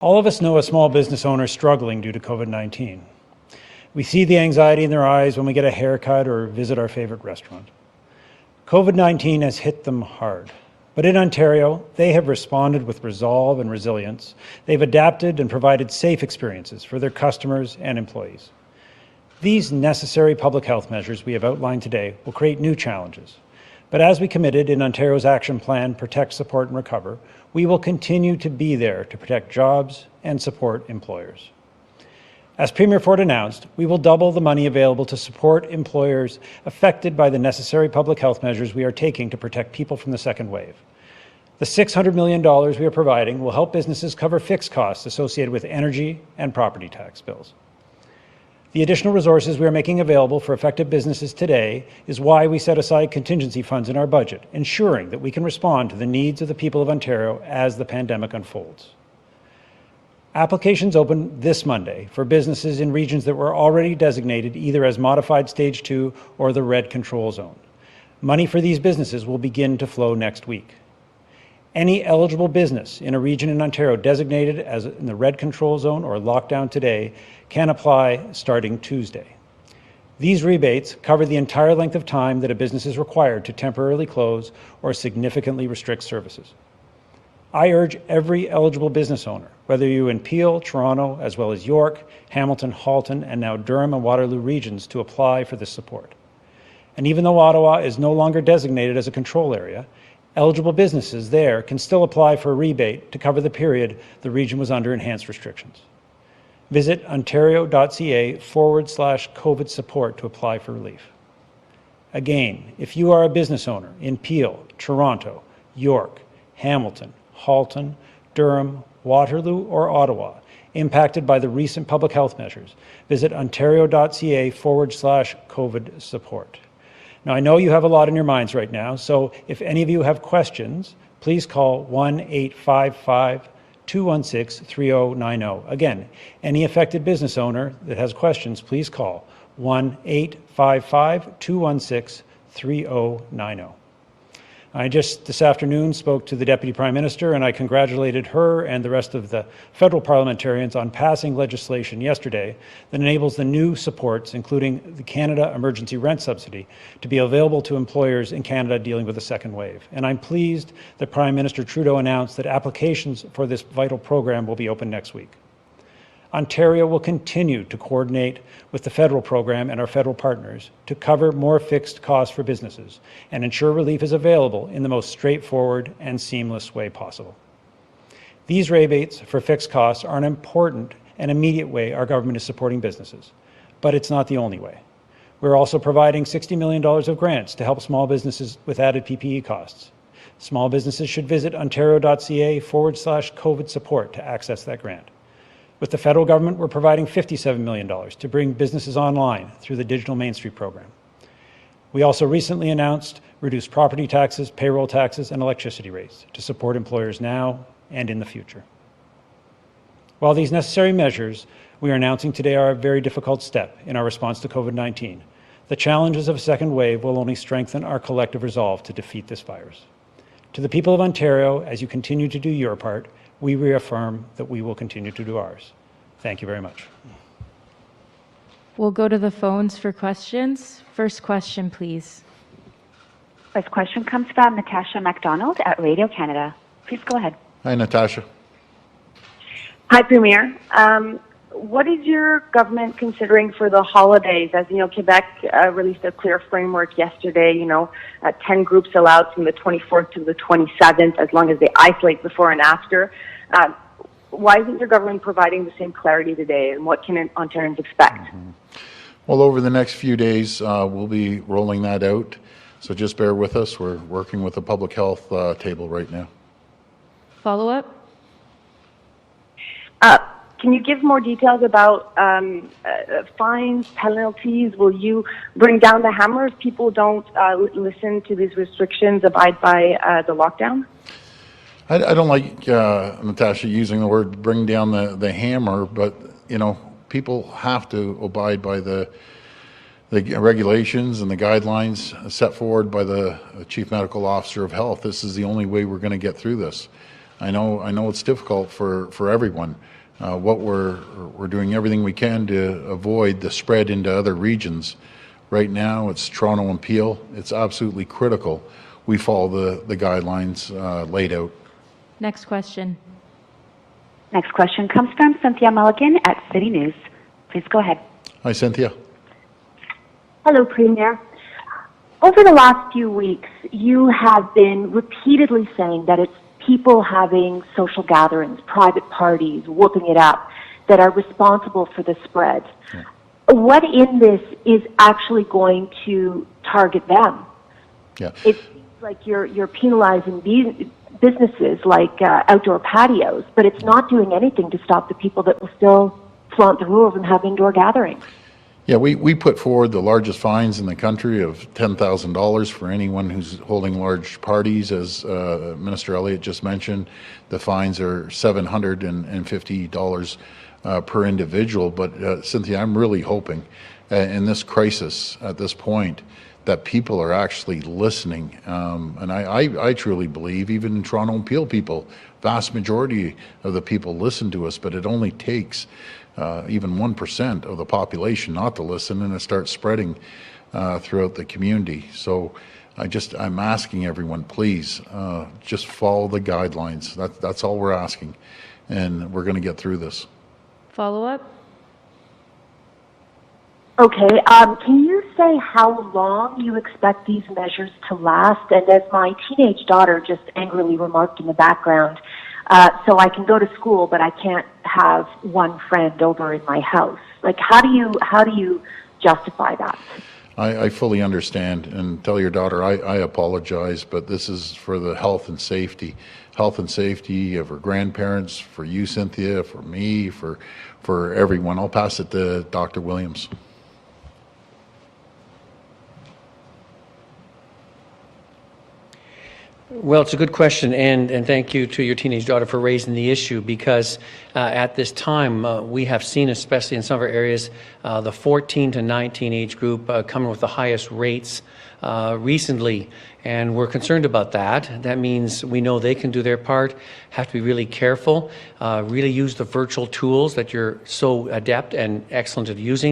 All of us know a small business owner struggling due to COVID-19. We see the anxiety in their eyes when we get a haircut or visit our favorite restaurant. COVID-19 has hit them hard, but in Ontario, they have responded with resolve and resilience. They've adapted and provided safe experiences for their customers and employees. These necessary public health measures we have outlined today will create new challenges. But as we committed in Ontario's action plan, Protect, Support and Recover, we will continue to be there to protect jobs and support employers. As Premier Ford announced, we will double the money available to support employers affected by the necessary public health measures we are taking to protect people from the second wave. The $600 million we are providing will help businesses cover fixed costs associated with energy and property tax bills. The additional resources we are making available for affected businesses today is why we set aside contingency funds in our budget, ensuring that we can respond to the needs of the people of Ontario as the pandemic unfolds. Applications open this Monday for businesses in regions that were already designated either as modified stage 2 or the red control zone. Money for these businesses will begin to flow next week. Any eligible business in a region in Ontario designated as in the red control zone or lockdown today can apply starting Tuesday. These rebates cover the entire length of time that a business is required to temporarily close or significantly restrict services. I urge every eligible business owner, whether you're in Peel, Toronto, as well as York, Hamilton, Halton, and now Durham and Waterloo regions, to apply for this support. And even though Ottawa is no longer designated as a control area, eligible businesses there can still apply for a rebate to cover the period the region was under enhanced restrictions. Visit ontario.ca/COVID support to apply for relief. Again, if you are a business owner in Peel, Toronto, York, Hamilton, Halton, Durham, Waterloo, or Ottawa impacted by the recent public health measures, visit ontario.ca/COVID support. Now, I know you have a lot in your minds right now, so if any of you have questions, please call 1-855-216-3090. Again, any affected business owner that has questions, please call 1-855-216-3090. I just this afternoon spoke to the Deputy Prime Minister, and I congratulated her and the rest of the federal parliamentarians on passing legislation yesterday that enables the new supports, including the Canada Emergency Rent Subsidy, to be available to employers in Canada dealing with a second wave. And I'm pleased that Prime Minister Trudeau announced that applications for this vital program will be open next week. Ontario will continue to coordinate with the federal program and our federal partners to cover more fixed costs for businesses and ensure relief is available in the most straightforward and seamless way possible. These rebates for fixed costs are an important and immediate way our government is supporting businesses, but it's not the only way. We're also providing $60 million of grants to help small businesses with added PPE costs. Small businesses should visit ontario.ca/COVID support to access that grant. With the federal government, we're providing $57 million to bring businesses online through the Digital Main Street program. We also recently announced reduced property taxes, payroll taxes, and electricity rates to support employers now and in the future. While these necessary measures we are announcing today are a very difficult step in our response to COVID-19, the challenges of a second wave will only strengthen our collective resolve to defeat this virus. To the people of Ontario, as you continue to do your part, we reaffirm that we will continue to do ours. Thank you very much. We'll go to the phones for questions. First question, please. First question comes from Natasha MacDonald at Radio Canada. Please go ahead. Hi, Natasha. Hi, Premier. What is your government considering for the holidays? As you know, Quebec released a clear framework yesterday, 10 groups allowed from the 24th to the 27th, as long as they isolate before and after. Why isn't your government providing the same clarity today, and what can Ontarians expect? Well, over the next few days, we'll be rolling that out, so just bear with us. We're working with the public health table right now. Follow-up? Can you give more details about fines, penalties? Will you bring down the hammer if people don't listen to these restrictions, abide by the lockdown? I don't like, Natasha, using the word bring down the hammer, but, people have to abide by the regulations and the guidelines set forward by the Chief Medical Officer of Health. This is the only way we're going to get through this. I know it's difficult for everyone. What we're doing everything we can to avoid the spread into other regions. Right now, it's Toronto and Peel. It's absolutely critical we follow the guidelines laid out. Next question. Next question comes from Cynthia Mulligan at City News. Please go ahead. Hi, Cynthia. Hello, Premier. Over the last few weeks, you have been repeatedly saying that it's people having social gatherings, private parties, whooping it up, that are responsible for the spread. Yeah. What in this is actually going to target them? Yeah. It seems like you're penalizing these businesses like outdoor patios, but it's not doing anything to stop the people that will still flaunt the rules and have indoor gatherings. Yeah, we put forward the largest fines in the country of $10,000 for anyone who's holding large parties. As Minister Elliott just mentioned, the fines are $750 per individual. But Cynthia, I'm really hoping in this crisis at this point that people are actually listening. And I truly believe even in Toronto and Peel people, vast majority of the people listen to us, but it only takes even 1% of the population not to listen, and it starts spreading throughout the community. So I'm asking everyone, please, just follow the guidelines. That's all we're asking, and we're going to get through this. Follow up? Okay, can you say how long you expect these measures to last? And as my teenage daughter just angrily remarked in the background, so I can go to school, but I can't have one friend over in my house. Like, how do you justify that? I fully understand, and tell your daughter I apologize, but this is for the health and safety of her grandparents, for you, Cynthia, for me, for everyone. I'll pass it to Dr. Williams. Well, it's a good question, and thank you to your teenage daughter for raising the issue, because at this time we have seen, especially in some of our areas, the 14 to 19 age group coming with the highest rates recently, and we're concerned about that. That means we know they can do their part, have to be really careful, really use the virtual tools that you're so adept and excellent at using.